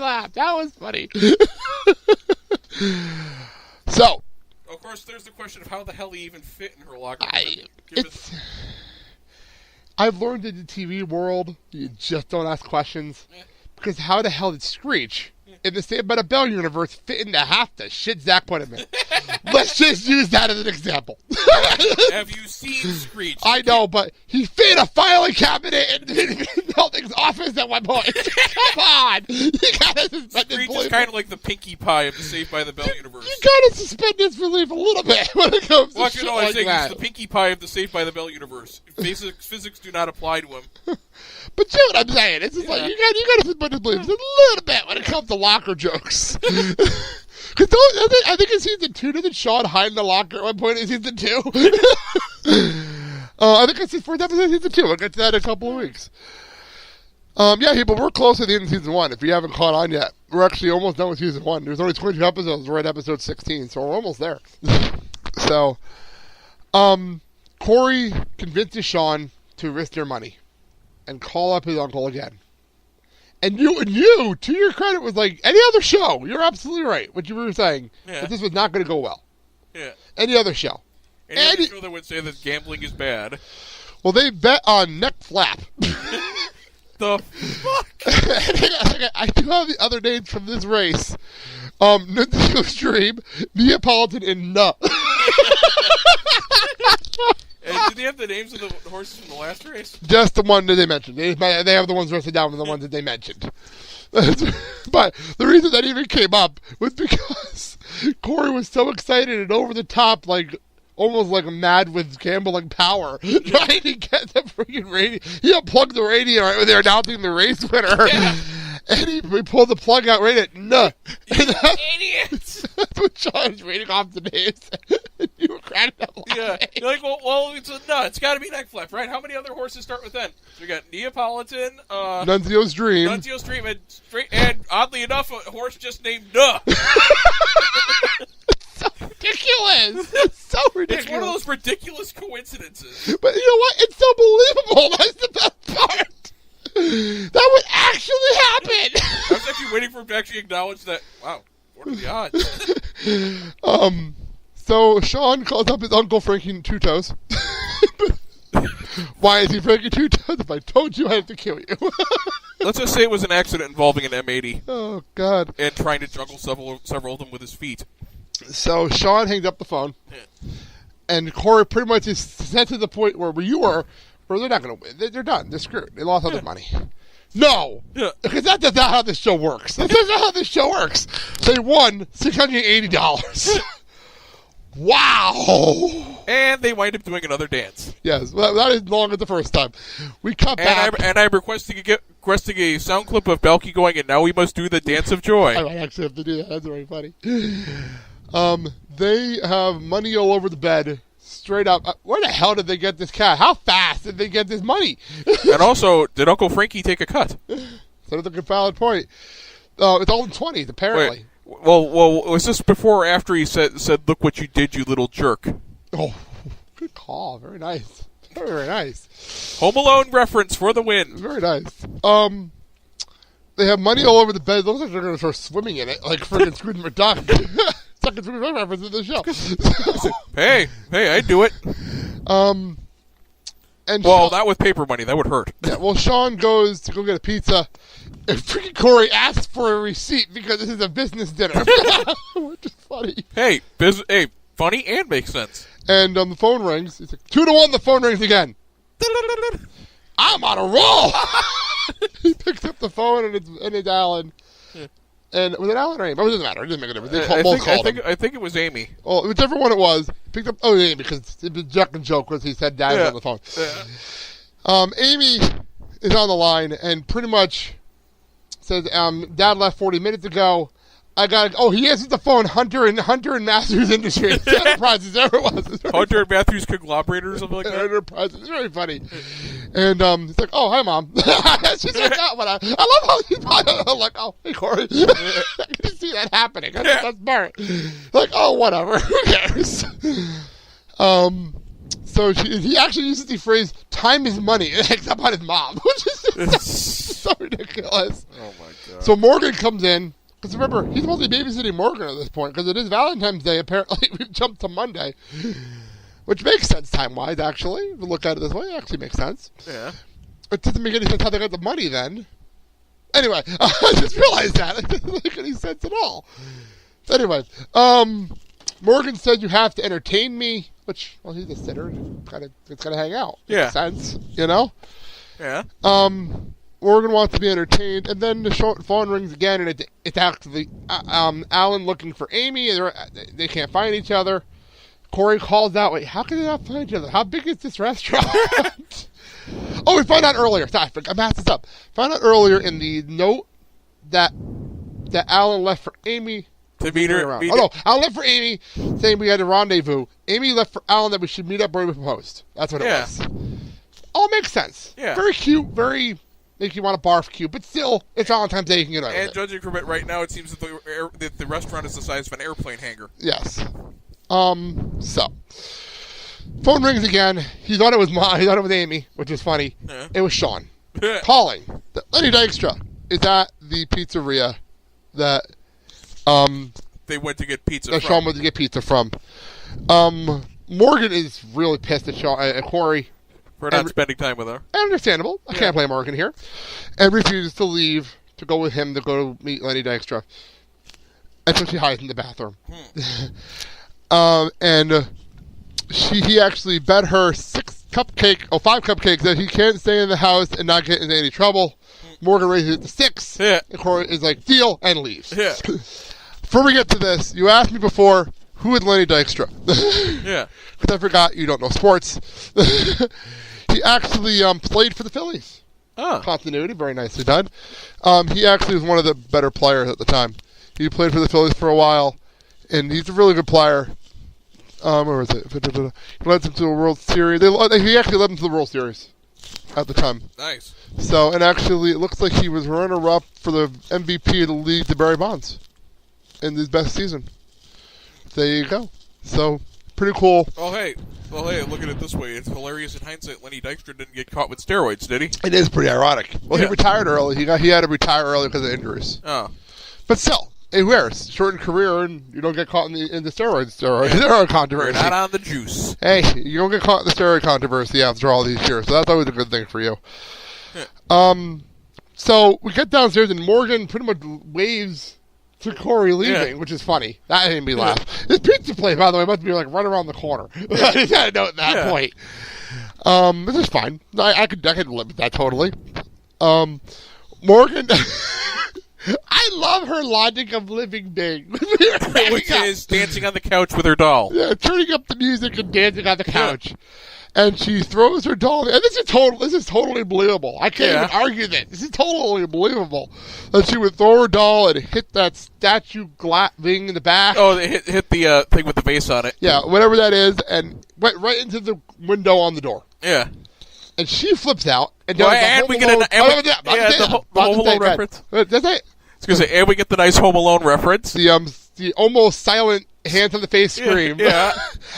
laughed. That was funny. So, of course, there's the question of how the hell he even fit in her locker. I've learned in the TV world, you just don't ask questions. Because how the hell did Screech, in the Saved by the Bell universe, fit into half the shit Zach put him in? Let's just use that as an example. Have you seen Screech? I know, but he fit in a filing cabinet in Melting's office at one point. Come on! You gotta suspend Screech disbelief. is kind of like the Pinkie Pie of the Saved by the Bell universe. You gotta suspend disbelief a little bit when it comes to shit like that. He's the Pinkie Pie of the Saved by the Bell universe. Physics do not apply to him. But you know what I'm saying? It's just like, you gotta suspend disbelief a little bit when it comes to locker jokes. Because I think in season 2, didn't Shawn hide in the locker at one point in season 2? I think it's his first episode of season 2. We'll get to that in a couple of weeks. But we're close to the end of season 1. If you haven't caught on yet, we're actually almost done with season 1. There's only 22 episodes. We're at episode 16, so we're almost there. So, Corey convinces Shawn to risk their money and call up his uncle again. And you, to your credit, was like, any other show, you're absolutely right, what you were saying, that this was not going to go well. Yeah. Any other show. Any other show that would say that gambling is bad. Well, they bet on neck flap. The fuck? I do have the other names from this race. Nunzio's Dream, Neapolitan, and Nuh. And did they have the names of the horses from the last race? Just the one that they mentioned. They have the ones listed down with the ones that they mentioned. But the reason that even came up was because Corey was so excited and over the top, like almost like mad with gambling power, trying to get the freaking radio. He unplugged the radio right when they were announcing the race winner. Yeah. And he pulled the plug out right at Nuh. Idiots! That's what Shawn was reading off the names. You were cracking up laughing. Yeah. You're like, well, it's a Nuh. It's got to be neck flap, right? How many other horses start with N? So we got Neapolitan, Nunzio's Dream, and oddly enough, a horse just named Nuh. So ridiculous. It's so ridiculous. It's one of those ridiculous coincidences. But you know what? It's so believable. That's the best part. That would actually happen. I was actually waiting for him to actually acknowledge that. Wow, what are the odds? So Shawn calls up his uncle Frankie Two Toes. Why is he Frankie Two Toes? If I told you, I have to kill you. Let's just say it was an accident involving an M80. Oh God! And trying to juggle several of them with his feet. So Shawn hangs up the phone, and Corey pretty much is sent to the point where you were. Or they're not going to win. They're done. They're screwed. They lost all their money. No! Because that's not how this show works. That's not how this show works. They won $680. Wow! And they wind up doing another dance. Yes, well, not as long as the first time. We cut back. And I'm requesting a sound clip of Balky going, and now we must do the dance of joy. I might actually have to do that. That's very funny. They have money all over the bed. Straight up, where the hell did they get this cash? How fast did they get this money? And also, did Uncle Frankie take a cut? So that's a valid point. It's all in 20s, apparently. Wait, well, was this before or after he said, "Look what you did, you little jerk"? Oh, good call. Very nice. Very, very nice. Home Alone reference for the win. Very nice. They have money all over the bed. It looks like they're going to start swimming in it, like freaking Scrooge McDuck. Second Scrooge McDuck reference in the show. Hey, I'd do it. And well, not with paper money. That would hurt. Yeah, well, Shawn goes to go get a pizza, and freaking Corey asks for a receipt because this is a business dinner. Which is funny. Hey, funny and makes sense. And the phone rings. It's like 2-1, the phone rings again. I'm on a roll! He picks up the phone, and it's Alan. Yeah. And was it Alan or Amy? It doesn't matter. It doesn't make a difference. I think it was Amy. Well, whichever one it was, picked up. Oh, Amy, because it was Jack and joke because he said Dad was on the phone. Yeah. Amy is on the line and pretty much says, "Dad left 40 minutes ago. I got." Oh, he answers the phone. Hunter and Matthews Industries Enterprises. There it was. Hunter and Matthews Conglomerate or something like that. Enterprises. It's very funny. And he's like, "Oh, hi, Mom." She's like, "Oh, but I love how you." I'm like, "Oh, hey, Corey." I can see that happening. That's smart. Like, oh, whatever. Who cares? So he actually uses the phrase "time is money" and hangs up on his mom, which is so ridiculous. Oh my god! So Morgan comes in because remember he's supposed to be babysitting Morgan at this point because it is Valentine's Day. Apparently, we've jumped to Monday, which makes sense time-wise. Actually, if you look at it this way, it actually makes sense. Yeah. It doesn't make any sense how they got the money then. Anyway, I just realized that. It doesn't make any sense at all. Anyway, Morgan said you have to entertain me, which, well, he's a sitter. It's gotta hang out. Yeah. Makes sense, you know? Yeah. Morgan wants to be entertained, and then the phone rings again, and it's actually Alan looking for Amy, and they can't find each other. Corey calls out, wait, how can they not find each other? How big is this restaurant? Oh, we found out earlier. Sorry, I messed this up. Found out earlier in the note that Alan left for Amy. To meet her. Oh, no. Alan left for Amy, saying we had a rendezvous. Amy left for Alan that we should meet up where we proposed. That's what it was. All makes sense. Yeah. Very cute, very make you want to barf cute, but still, it's Valentine's Day, you can get over it. And judging from it right now, it seems that the restaurant is the size of an airplane hangar. Yes. So. Phone rings again. He thought it was Amy, which is funny. Yeah. It was Shawn. Calling. Lenny Dykstra is at the pizzeria that they went to get pizza from. Shawn went to get pizza from. Morgan is really pissed at Corey. For not spending time with her. Understandable. I can't blame Morgan here. And refuses to leave to go with him to go meet Lenny Dykstra. And so she hides in the bathroom. And he actually bet her 5 cupcakes that he can't stay in the house and not get into any trouble. Morgan raises it to 6. Yeah. And Corey is like, deal, and leaves. Yeah. Before we get to this, you asked me before, who is Lenny Dykstra? Yeah. Because I forgot you don't know sports. He actually played for the Phillies. Oh. Continuity, very nicely done. He actually was one of the better players at the time. He played for the Phillies for a while, and he's a really good player. Where was it? He led them to a World Series. He actually led them to the World Series at the time. Nice. So, and actually, it looks like he was runner-up for the MVP of the league to Barry Bonds in his best season. There you go. So, pretty cool. Oh, hey, look at it this way. It's hilarious in hindsight. Lenny Dykstra didn't get caught with steroids, did he? It is pretty ironic. Well, he retired early. He had to retire early because of injuries. Oh. But still. Hey, where's shortened career and you don't get caught in the steroid controversy. You're not on the juice. Hey, you don't get caught in the steroid controversy after all these years, so that's always a good thing for you. Yeah. So we get downstairs and Morgan pretty much waves to Corey leaving, which is funny. That made me laugh. This pizza place, by the way, must be like right around the corner. I just had to note that point. This is fine. I could live with that totally. Morgan. I love her logic of living big. Which is dancing on the couch with her doll. Yeah, turning up the music and dancing on the couch. Yeah. And she throws her doll. And this is totally believable. I can't even argue that. This is totally believable. That she would throw her doll and hit that statue thing in the back. Oh, they hit the thing with the vase on it. Yeah, whatever that is, and went right into the window on the door. Yeah. And she flips out. And we get the Home Alone reference. Does it? And we get the nice Home Alone reference. The almost silent hands on the face scream. Yeah.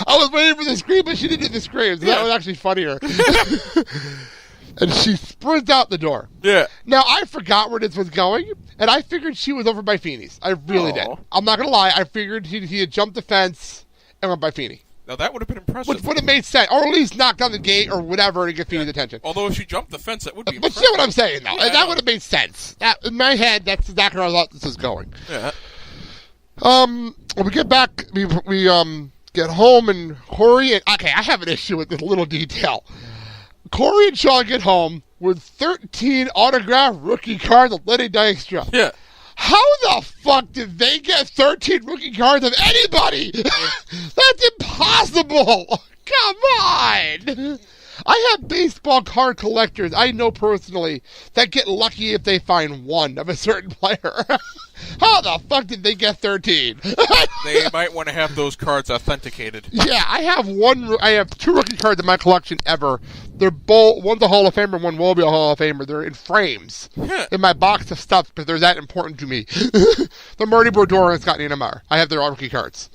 I was waiting for the scream, but she didn't do the scream. So that was actually funnier. And she sprints out the door. Yeah. Now, I forgot where this was going, and I figured she was over by Feeney's. I really did. I'm not going to lie. I figured he had jumped the fence and went by Feeney. Now, that would have been impressive. Which would have made sense. Or at least knocked on the gate or whatever to get Feeney's attention. Although if she jumped the fence, that would be impressive. But you know what I'm saying, though. Yeah, that would have made sense. In my head, that's exactly where I thought this was going. Yeah. When we get back, we get home, and Corey and... Okay, I have an issue with this little detail. Corey and Shawn get home with 13 autographed rookie cards of Lenny Dykstra. Yeah. How the fuck did they get 13 rookie cards of anybody? That's impossible. Come on. I have baseball card collectors I know personally that get lucky if they find one of a certain player. How the fuck did they get 13? They might want to have those cards authenticated. Yeah, I have 2 rookie cards in my collection ever. They're both, one's a Hall of Famer, one will be a Hall of Famer. They're in frames in my box of stuff because they're that important to me. The Marty Brodeur and Scott Niemeyer. I have their rookie cards.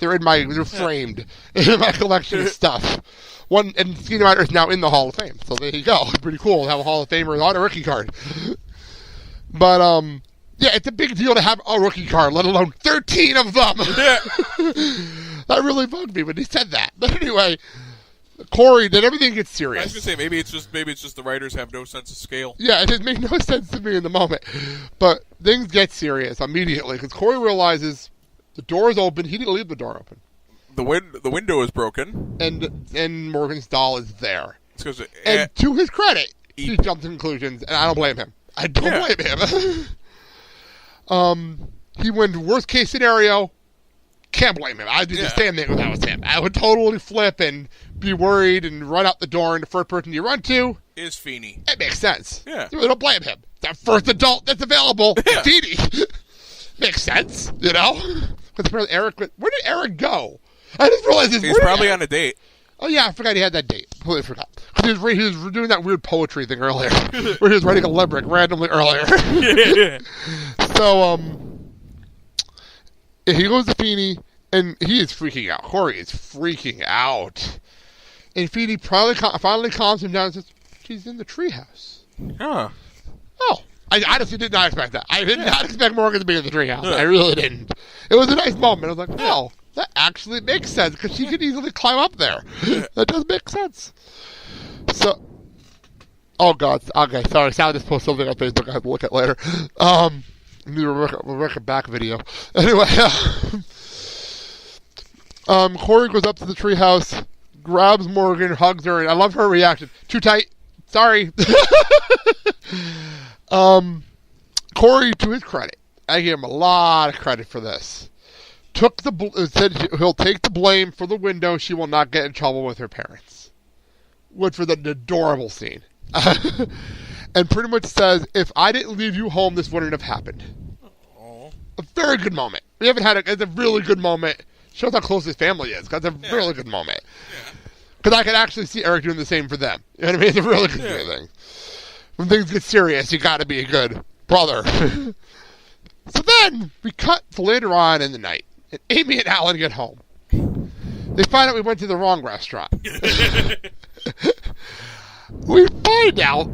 They're framed in my collection of stuff. And Senior Rider is now in the Hall of Fame, so there you go. Pretty cool to have a Hall of Famer on a rookie card. But yeah, it's a big deal to have a rookie card, let alone 13 of them. Yeah. That really bugged me when he said that. But anyway, Corey, then everything gets serious. I was gonna say maybe it's just the writers have no sense of scale. Yeah, it didn't make no sense to me in the moment, but things get serious immediately because Corey realizes the door is open. He didn't leave the door open. The window is broken, and Morgan's doll is there. And to his credit, he jumped to conclusions, and I don't blame him. I don't blame him. He went worst case scenario. Can't blame him. I'd do the same thing if that was him. I would totally flip and be worried and run out the door, and the first person you run to is Feeney. It makes sense. Yeah. You don't blame him. That first adult that's available, Feeney. Makes sense, you know? Because Eric, where did Eric go? I just realized he's probably on a date. Oh, yeah, I forgot he had that date. Completely forgot. He was doing that weird poetry thing earlier, where he was writing a limerick randomly earlier. So, he goes to Feeney, and he is freaking out. Corey is freaking out. And Feeney finally calms him down and says, she's in the treehouse. Huh. Oh, I honestly did not expect that. I did not expect Morgan to be in the treehouse. I really didn't. It was a nice moment. I was like, oh, that actually makes sense, because she could easily climb up there. That does make sense. So, oh, God. Okay, sorry. Sal just posted something on Facebook I have to look at later. Need a Rebecca back video. Anyway, Corey goes up to the treehouse, grabs Morgan, hugs her, and I love her reaction. Too tight. Sorry. Corey, to his credit, I give him a lot of credit for this. Said he'll take the blame for the window. She will not get in trouble with her parents. Which was an adorable scene. And pretty much says, if I didn't leave you home, this wouldn't have happened. Oh. A very good moment. We haven't had it's a really good moment. Shows how close his family is. It's a really good moment. Because I could actually see Eric doing the same for them. You know what I mean? It's a really good thing. When things get serious, you got to be a good brother. So then, we cut to later on in the night. And Amy and Alan get home. They find out we went to the wrong restaurant. We find out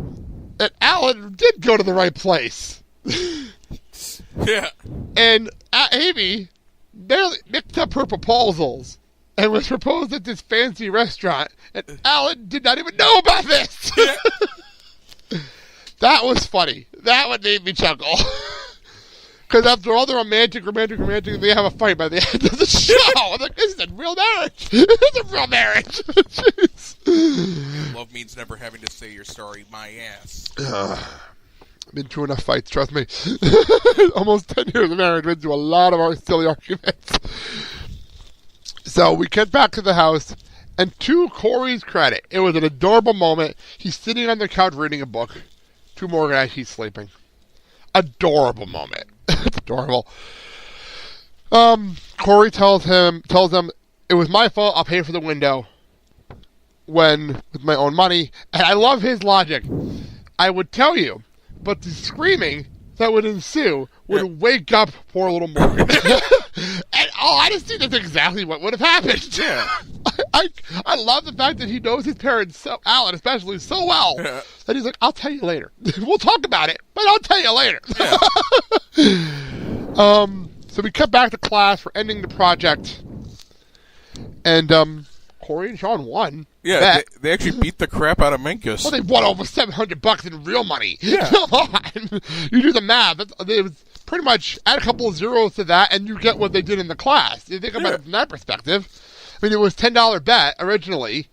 that Alan did go to the right place. Yeah. And Amy barely mixed up her proposals and was proposed at this fancy restaurant, and Alan did not even know about this. That was funny. That one made me chuckle. Because after all the romantic, they have a fight by the end of the show. I'm like, this is a real marriage. This is a real marriage. Jeez. Love means never having to say you're sorry, my ass. Been through enough fights, trust me. Almost 10 years of marriage, been through a lot of our silly arguments. So we get back to the house, and to Corey's credit, it was an adorable moment. He's sitting on the couch reading a book. To Morgan as he's sleeping. Adorable moment. It's adorable. Corey tells them it was my fault. I'll pay for the window with my own money. And I love his logic. I would tell you, but the screaming that would ensue would wake up poor little Morgan. And honestly, that's exactly what would have happened. Yeah. I love the fact that he knows his parents, Alan especially, so well that he's like, I'll tell you later. We'll talk about it, but I'll tell you later. Yeah. So we cut back to class. We're ending the project. And Corey and Shawn won. Yeah, they actually beat the crap out of Minkus. Well, they won over $700 in real money. Yeah. Come on. You do the math. It was pretty much add a couple of zeros to that, and you get what they did in the class. You think about it from that perspective. I mean, it was $10 bet originally.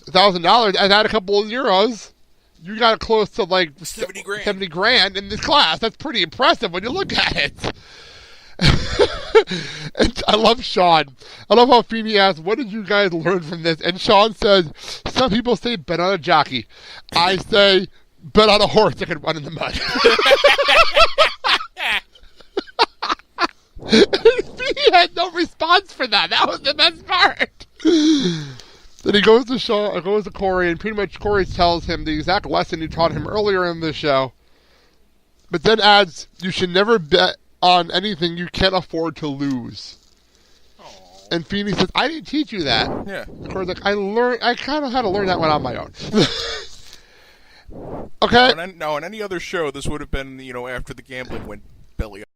$1,000. I add a couple of zeros. You got close to like 70 grand. 70 grand in this class. That's pretty impressive when you look at it. And I love Shawn. I love how Feeney asked, what did you guys learn from this? And Shawn says, some people say bet on a jockey. I say bet on a horse that can run in the mud. Feeney had no response for that. That was the best part. Then he goes to Corey, and pretty much Corey tells him the exact lesson he taught him earlier in the show. But then adds, you should never bet on anything you can't afford to lose. Aww. And Feeney says, I didn't teach you that. Yeah. Corey's like, I kind of had to learn that one on my own. Okay. No, on any other show, this would have been, after the gambling went belly up.